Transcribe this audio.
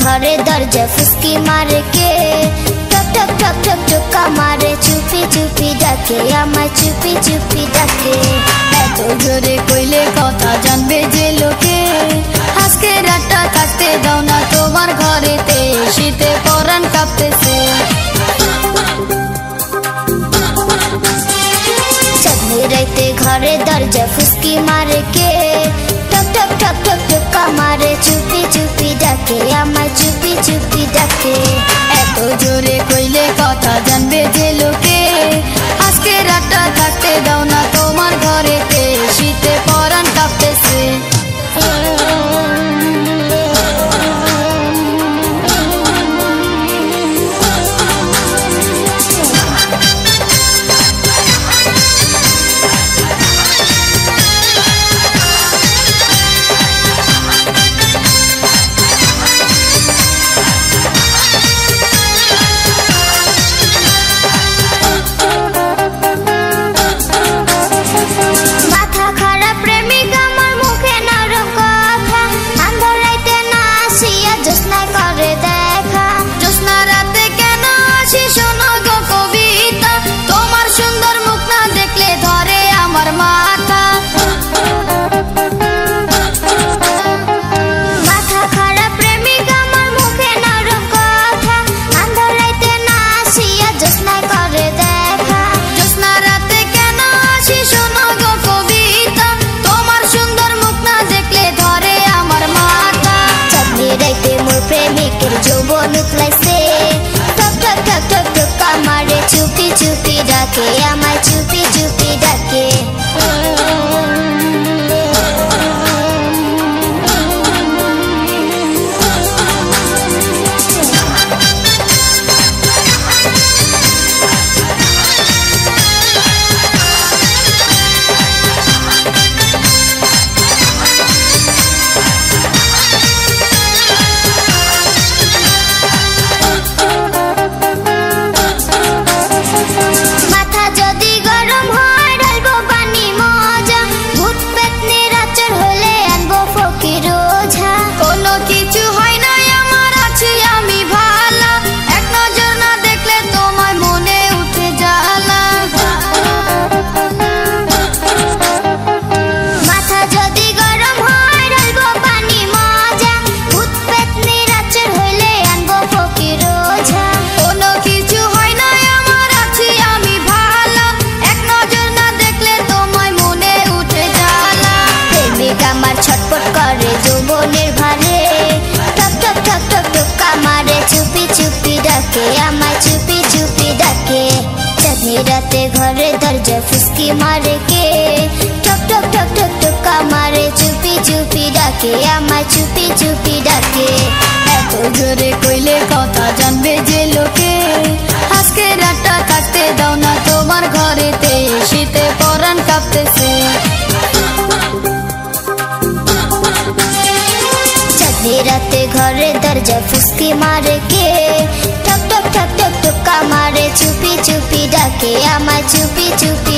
ঘরে দরজা ফুসকি মারে কে টক টক টক টক টুকা মারে চুপি চুপি ডাকে আমায় চুপি চুপি ডাকে এত জোরে কইলে কথা জানবে যে লোকে আজকে রাতটা কাটতে দাও না তোমার ঘরেতে শীতে পরাণ কাঁপতেছে চাঁদনি রাইতে ঘরে দরজা ফুসকি মারে কে টক টক টক টক টুকা মারে চুপি চুপি ডাকে আমায় চুপি চুপি ডাকে এত জোরে কইলে কথা জানবে যে লোকে আজকে রাতটা কাটতে দাও না তোমার ঘরেতে শীতে পরাণ কাঁপতেছে যৌবন উতলাইছে টক টক টক টক টুকা মারে চুপি চুপি ডাকে আমায় চুপি চুপি ডাকে ছটপট করে যৌবনের ভারে টক টক টক টক টুকা মারে চুপি চুপি ডাকে আমায় চুপি চুপি ডাকে চাঁদনি রাতে ঘরে দরজা ফুসকি মারে কে টক টক টক টক টুকা মারে চুপি চুপি ডাকে আমায় চুপি চুপি ডাকে এত জোরে কইলে কথা জানবে যে লোকে আজকে রাতটা কাটতে দাও না তোমার ঘরেতে শীতে পরাণ কাঁপতেছে রাতে ঘরে দরজা ফুসকি মারে কে টক টক টক টক টুকা মারে চুপি চুপি ডাকে আমায় চুপি চুপি